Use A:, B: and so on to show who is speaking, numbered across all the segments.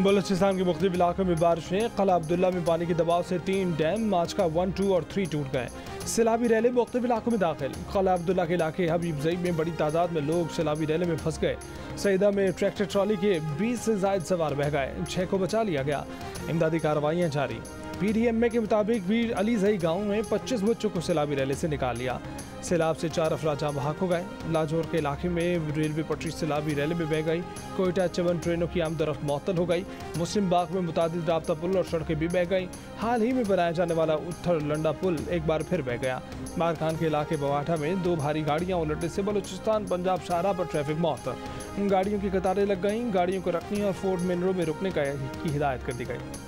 A: बलूचिस्तान के मुख्तलिफ इलाकों में बारिशें। कला अब्दुल्ला में पानी के दबाव से 3 डैम माचका 1, 2 और 3 टूट गए। सैलाबी रैले मुख्तलिफ इलाकों में दाखिल। कला अब्दुल्ला के इलाके हबीबजई में बड़ी तादाद में लोग सैलाबी रैले में फंस गए। सईदा में ट्रैक्टर ट्रॉली के 20 से जायद सवार बह गए, 6 को बचा लिया गया। इमदादी कार्रवाइयाँ जारी। PDMA के मुताबिक भी अलीजई गाँव में 25 बच्चों को सैलाबी रैले से निकाल लिया। सैलाब से 4 अफराद जहाँ बहक हो गए। लाजौर के इलाके में रेलवे पटरी सैलाबी रैले में बह गई। कोयटा चवन ट्रेनों की आमदरफ्त मअतल हो गई। मुस्लिम बाग में मुतादिद राब्ता पुल और सड़कें भी बह गई। हाल ही में बनाया जाने वाला उत्तर लंडा पुल एक बार फिर बह गया। मारखान के इलाके बवाठा में 2 भारी गाड़ियाँ उलटने से बलूचिस्तान पंजाब शाहराह पर ट्रैफिक मअतल। गाड़ियों की कतारें लग गईं। गाड़ियों को रखने और फोर्ड मिनरों में रुकने की हिदायत कर दी गई।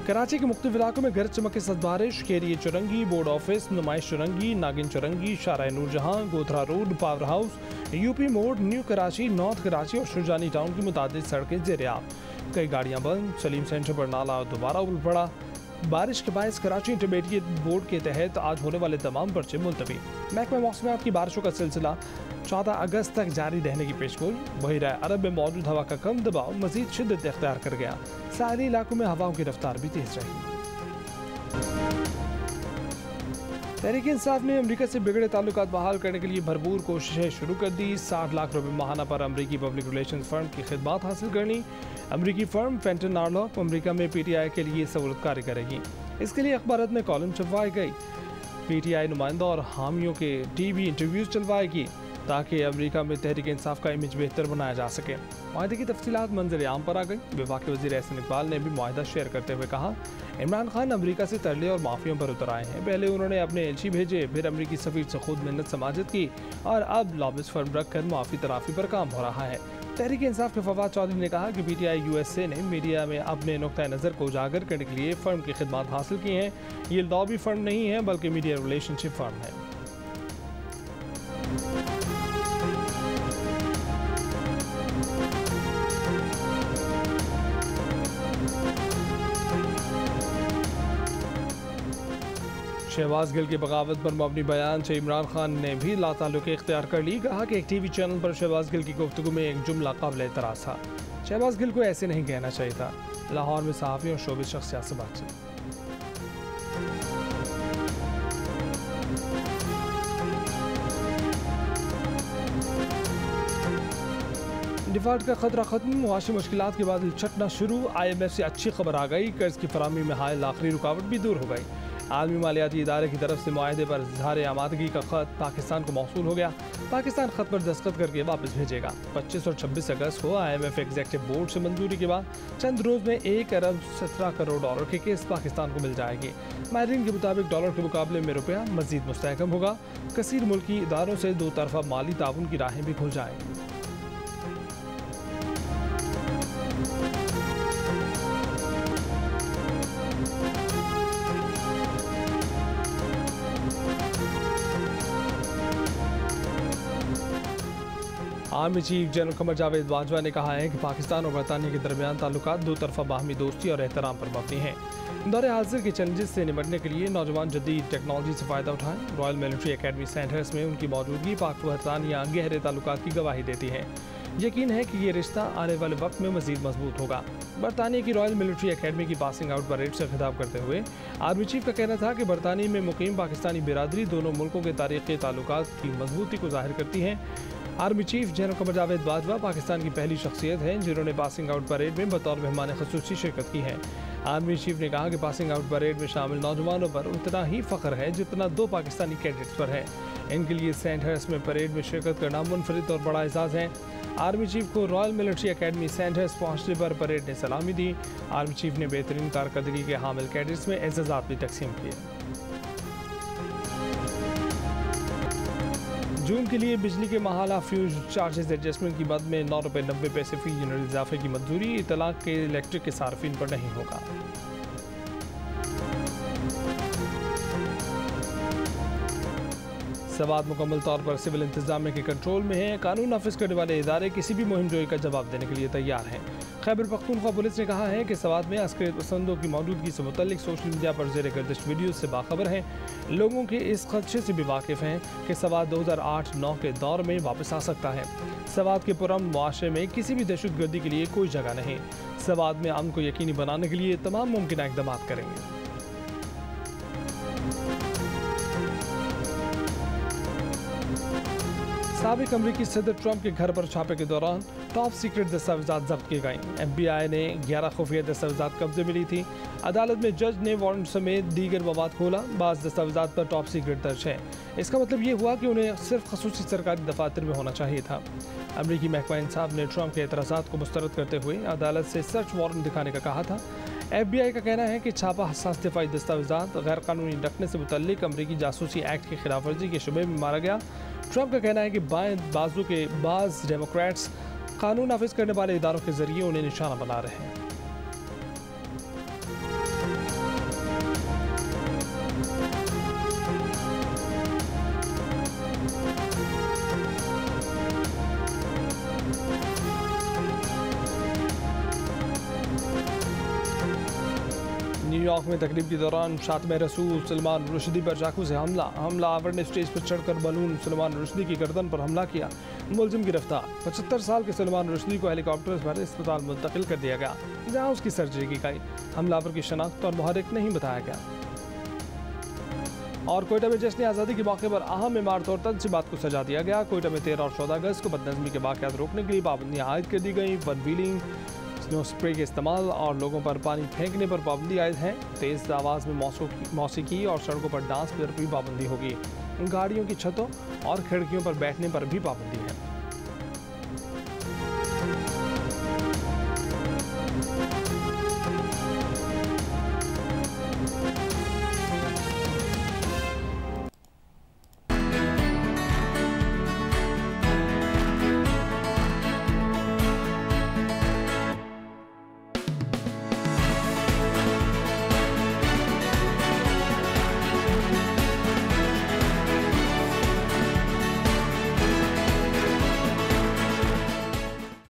A: कराची के मुख्तलिफ इलाकों में गरज चमक के साथ बारिश। केरिए Chowrangi, board office, Numaish Chowrangi, Nagin Chowrangi, Shahrah Noorjahan, Godhra road, power house, UP Mor, new Karachi, north Karachi और शुजानी टाउन की मुतादिद सड़कें ज़ेर-ए-आब। कई गाड़ियां बंद। सलीम सेंटर पर नाला दोबारा उबल पड़ा। बारिश के बायस कराची इंटरमीडिएट बोर्ड के तहत आज होने वाले तमाम पर्चे मुलतवी। महकमा मौसमियात की बारिशों का सिलसिला 14 अगस्त तक जारी रहने की पेशगोई। बहिरा अरब में मौजूद हवा का कम दबाव मजीद शिद्दत इख्तियार कर गया। साहली इलाकों में हवाओं की रफ्तार भी तेज रही। तहरीक इंसाफ ने अमरीका से बिगड़े ताल्लुकात बहाल करने के लिए भरपूर कोशिशें शुरू कर दी। 60 लाख रुपए माहाना पर अमरीकी पब्लिक रिलेशंस फर्म की खिदमात हासिल करनी। अमरीकी फर्म फेंटन नार्लॉक अमरीका में PTI के लिए सहूलतकारी करेगी। इसके लिए अखबारात में कॉलम छपवाई गई। PTI नुमाइंदा और हामियों के TV इंटरव्यूज चलवाएगी ताकि अमरीका में तहरीक इंसाफ का इमेज बेहतर बनाया जा सके। मुआहदे की तफसीलात मंजर आम पर आ गई। वफाकी वज़ीर एहसन इकबाल ने भी मुआहदा शेयर करते हुए कहा, इमरान खान अमरीका से तरले और माफियों पर उतर आए हैं। पहले उन्होंने अपने एलची भेजे, फिर अमरीकी सफीर से खुद मिन्नत समाजत की और अब लॉबिस्ट फर्म रखकर माफी तराफी पर काम हो रहा है। तहरीक इंसाफ के फवाद चौधरी ने कहा कि PTI USA ने मीडिया में अपने नुक्ता नज़र को उजागर करने के लिए फर्म की खिदमात हासिल की हैं। ये लॉबी फर्म नहीं है बल्कि मीडिया रिलेशनशिप फर्म है। शहबाज गिल की बगावत पर मबनी बयान से इमरान खान ने भी लाताल्लुक़ी इख्तियार कर ली। कहा कि एक TV चैनल पर शहबाज गिल की गुफ्तगू में एक जुमला काबिल एतराज़ था। शहबाज गिल को ऐसे नहीं कहना चाहिए था। लाहौर में सहाफ़ी और शोबिज़ शख्सियात से बातचीत। डिफॉल्ट का खतरा खत्म। मुआशी मुश्किलात के बाद छटना शुरू। IMF से अच्छी खबर आ गई। कर्ज की फराहमी में हाल आखिरी रुकावट भी दूर हो गई। आलमी मालियाती इदारे की तरफ से मुआहदे पर इज़हार आमादगी का खत पाकिस्तान को मौसूल हो गया। पाकिस्तान खत पर दस्तखत करके वापस भेजेगा। 25 और 26 अगस्त को IMF एग्जीक्यूटिव बोर्ड से मंजूरी के बाद चंद रोज में 1 अरब 17 करोड़ डॉलर की किस्त पाकिस्तान को मिल जाएगी। माहिरीन के मुताबिक डॉलर के मुकाबले में रुपया मजीद मुस्तहकम होगा। कसीर मुल्की इदारों से 2 तरफा माली ताउन की राहें भी खुल जाएंगी। Army chief general Qamar Javed Bajwa ने कहा है कि पाकिस्तान और बरतानिया के दरमियान ताल्लुकात 2 तरफा बाहमी दोस्ती और एहतराम पर मबनी हैं। दौरे हाजिर के चैलेंजेस से निपटने के लिए नौजवान जदीद टेक्नोलॉजी से फ़ायदा उठाएं। रॉयल मिलिट्री एकेडमी सैंडहर्स्ट में उनकी मौजूदगी पाक बरतानिया गहरे ताल्लुकात की गवाही देती है। यकीन है कि ये रिश्ता आने वाले वक्त में मजीद मजबूत होगा। बरतानिया की रॉयल मिलिट्री एकेडमी की पासिंग आउट परेड से खिताब करते हुए आर्मी चीफ का कहना था कि बरतानिया में मुकीम पाकिस्तानी बिरादरी दोनों मुल्कों के तारीख़ी ताल्लुकात की मजबूती को जाहिर करती है। Army chief general Qamar Javed Bajwa Pakistan की पहली शख्सियत हैं जिन्होंने पासिंग आउट परेड में बतौर मेहमान ख़ुसूसी शिरकत की है। आर्मी चीफ ने कहा कि पासिंग आउट परेड में शामिल नौजवानों पर उतना ही फ़ख्र है जितना 2 पाकिस्तानी कैडेट्स पर है। इनके लिए सैंडहर्स्ट में परेड में शिरकत करना मुनफरिद और बड़ा एजाज़ है। आर्मी चीफ को रॉयल मिलिट्री एकेडमी सैंडहर्स्ट पहुँचने पर परेड ने सलामी दी। आर्मी चीफ ने बेहतरीन कारकर्दगी के हामिल कैडेट्स में एजाज़ात भी तकसीम किए। जून के लिए बिजली के माहाला फ्यूज चार्जेस एडजस्टमेंट की मद में 9 रुपये 90 पैसे फी यूनिट इजाफे की मंजूरी। इतलाक के इलेक्ट्रिक के सार्फिन पर नहीं होगा। सवात मुकम्मल तौर पर सिविल इंतजामिया के कंट्रोल में है। कानून नाफिज करने वाले इदारे किसी भी मुहिम जोई का जवाब देने के लिए तैयार हैं। खैबर पख्तूनख्वा पुलिस ने कहा है कि सवात में अस्करियत पसंदों की मौजूदगी से मुतल्लिक सोशल मीडिया पर ज़ेर गर्दिश वीडियो से बाखबर हैं। लोगों के इस खदशे से भी वाकिफ़ हैं कि सवात 2008-9 के दौर में वापस आ सकता है। सवात के पुरअमन मुआशरे में किसी भी दहशतगर्दी के लिए कोई जगह नहीं। सवात में अमन को यकीनी बनाने के लिए तमाम मुमकिन इक़दाम करेंगे। साबिक अमरीकी सदर ट्रंप के घर पर छापे के दौरान टॉप सीक्रेट दस्तावेजात जब्त किए गए। FBI ने 11 खुफिया दस्तावेजात कब्जे में ली थी। अदालत में जज ने वारंट समेत दीगर मवाद खोला। बाज़ दस्तावेजात पर टॉप सीक्रेट दर्ज है। इसका मतलब ये हुआ कि उन्हें सिर्फ खसूसी सरकारी दफातर में होना चाहिए था। अमरीकी महकमा इंसाफ ने ट्रंप के एतराज़ात को मुस्तरद करते हुए अदालत से सर्च वारंट दिखाने का कहा था। FBI का कहना है कि छापा हसास दिफाई दस्तावेजात गैर कानूनी रखने से मुतल्लिक अमरीकी जासूसी एक्ट की खिलाफ वर्जी के शुबे में मारा गया। ट्रंप का कहना है कि बाएं बाजू के बाज़ डेमोक्रेट्स कानून नाफिज करने वाले इदारों के जरिए उन्हें निशाना बना रहे हैं। न्यूयॉर्क में तकरीब के दौरान शातम रसूल सलमान रुश्दी पर चाकू से हमला आवर ने स्टेज पर चढ़कर बलून सलमान रुश्दी की गर्दन पर हमला किया। मुलजिम गिरफ्तार। 75 साल के सलमान रुश्दी को हेलीकॉप्टर पर अस्पताल मुंतकिल कर दिया गया, जहां उसकी सर्जरी की गई। हमलावर की शनाख्त और मुहर्रिक नहीं बताया गया। और कोयटा में जश्न आज़ादी के मौके पर अहम इमारत और तंजीमात को सजा दिया गया। कोयटा में 13 और 14 अगस्त को बदनज़मी के वाक़यात रोकने के लिए पाबंदियाँ आयद कर दी गई। वन व्हीलिंग, स्नो स्प्रे के इस्तेमाल और लोगों पर पानी फेंकने पर पाबंदी आयद है। तेज़ आवाज़ में मौसीकी और सड़कों पर डांस पर भी पाबंदी होगी। गाड़ियों की छतों और खिड़कियों पर बैठने पर भी पाबंदी है।